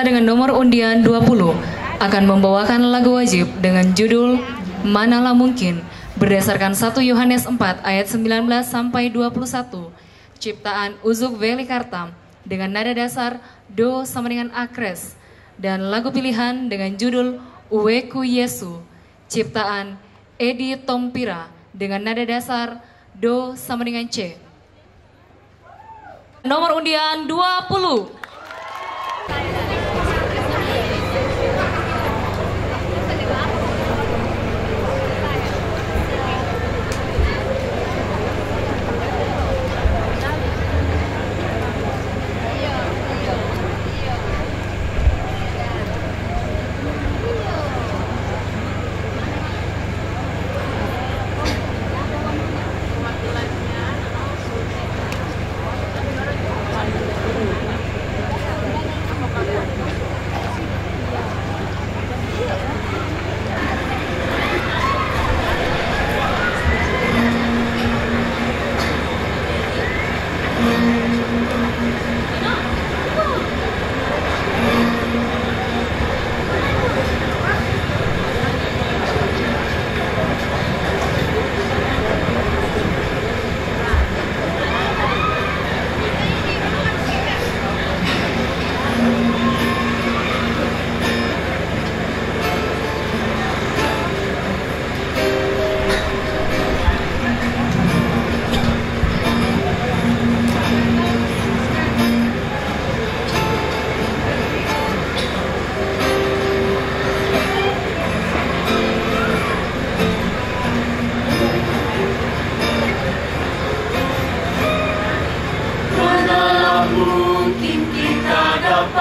peserta dengan nomor undian 20 akan membawakan lagu wajib dengan judul Manalah Mungkin berdasarkan 1 Yohanes 4 ayat 19 sampai 21, ciptaan Uzuk Veli Kartam dengan nada dasar Do sama dengan Akres, dan lagu pilihan dengan judul Uweku Yesu, ciptaan Edi Tompira dengan nada dasar Do sama dengan C. Nomor undian 20.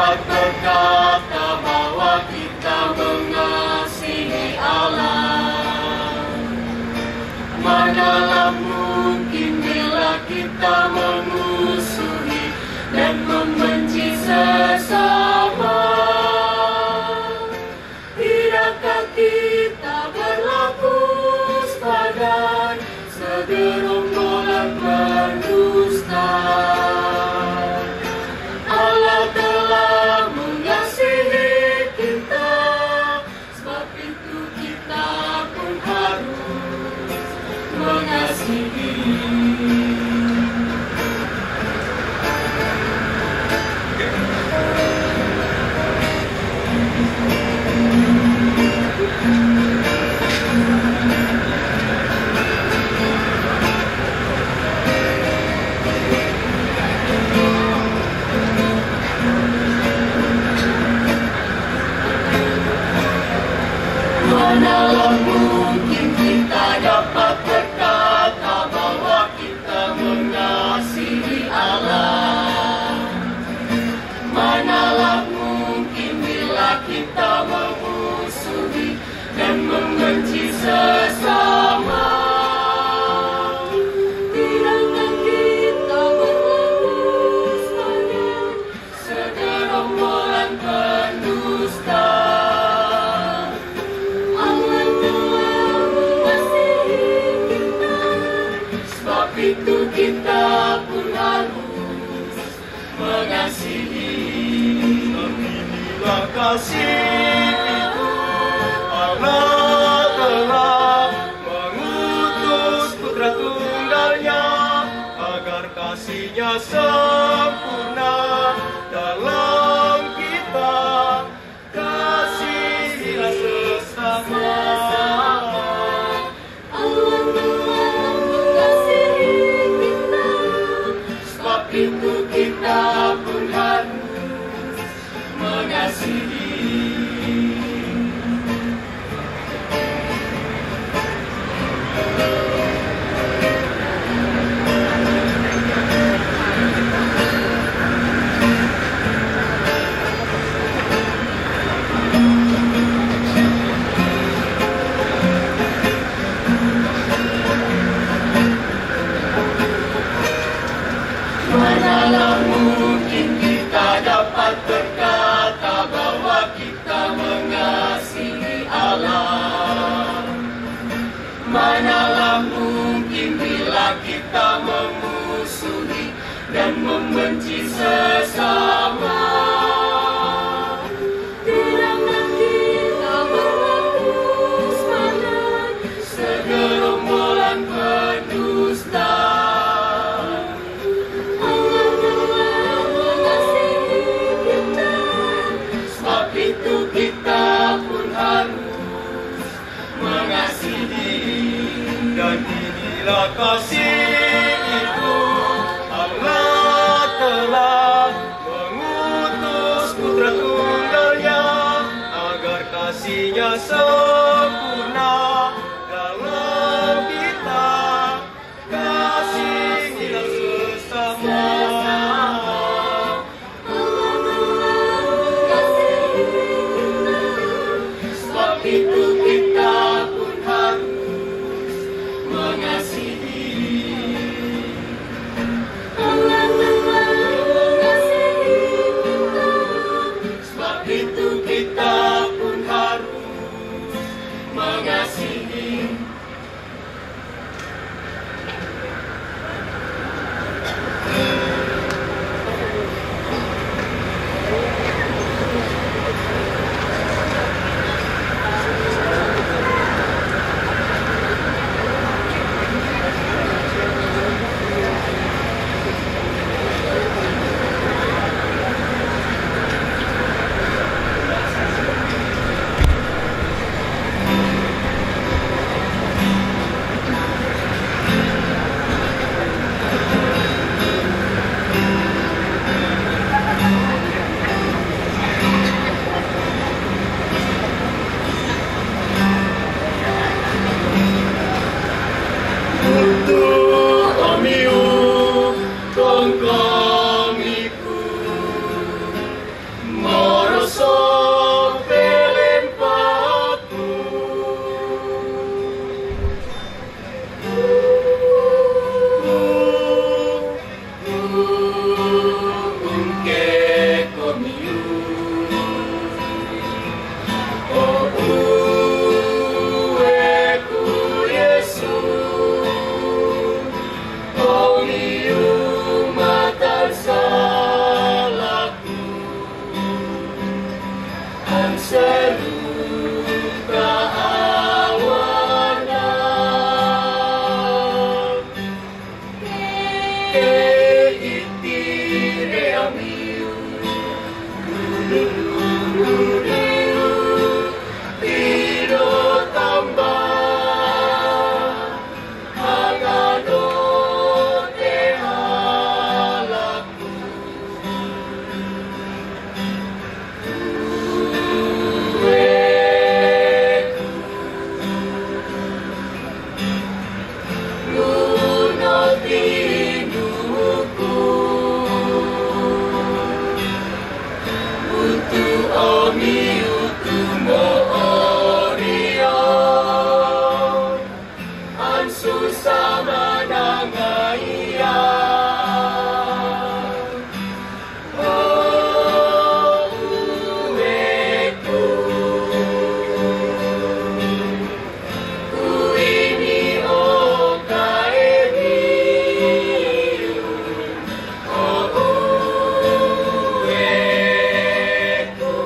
Berkata bahwa kita mengasihi Allah. Manalah mungkin bila kita memusuhi dan membenci sesama. Tidakkah kita berlaku sepadan segerombolan pendusta? Allah telah mengasihi kita, sebab itu kita pun harus mengasihi. Manalah mungkin kita dapat berkata bahwa kita mengasihi Allah. Manalah mungkin bila kita memusuhi dan membenci sesama. Tidakkah kita berlaku sepadan segerombolan pendusta? Itu kita pun harus mengasihi. Beginilah kasih itu, Allah telah mengutus putra tunggalnya agar kasih-Nya sempurna dalam kita. Kasihilah sesama. Itu kita pun harus mengasihi. Manalah mungkin kita dapat berkata bahwa kita mengasihi Allah. Manalah mungkin bila kita memusuhi dan membenci sesama. mengasihi. Dan inilah kasih itu, Allah telah mengutus Putra Tunggalnya agar kasih-Nya sempurna dalam kita. Kasihilah sesama. Sebab itu kita pun harus mengasihi. Sebab itu kita pun harus mengasihi. Untuk omiu tongkongiku merosot pelempatu. Unke komiu oh ueku Yesus salahku dan seluka awana keitire amiu tiro tambah agado susah menangaiya. Oh ueku uini o kaebiu. Oh ueku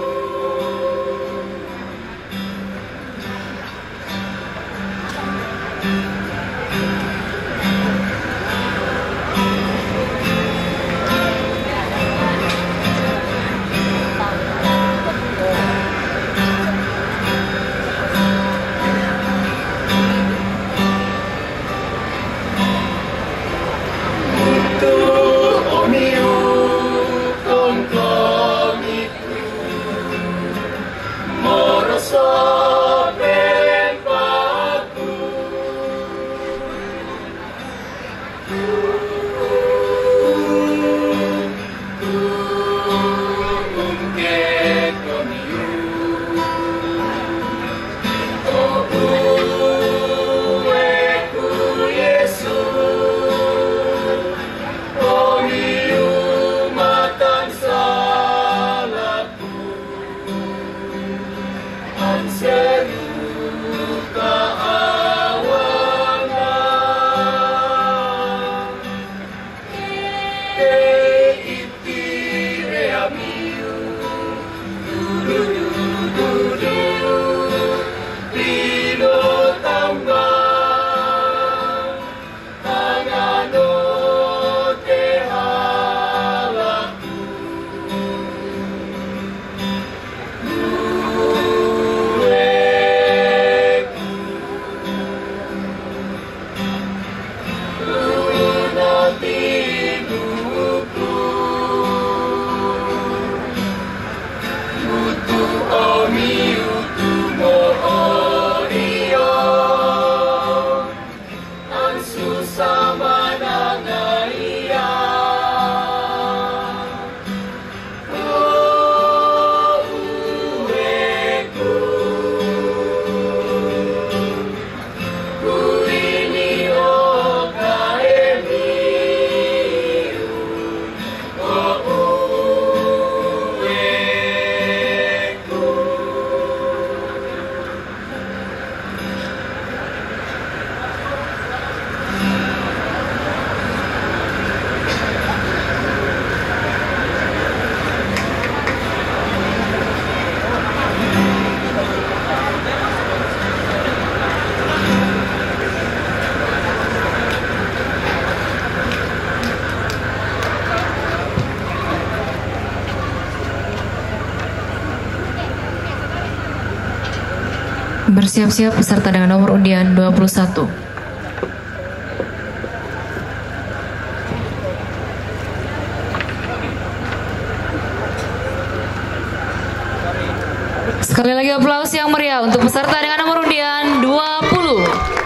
Bersiap-siap peserta dengan nomor undian 21. Sekali lagi aplaus yang meriah untuk peserta dengan nomor undian 20.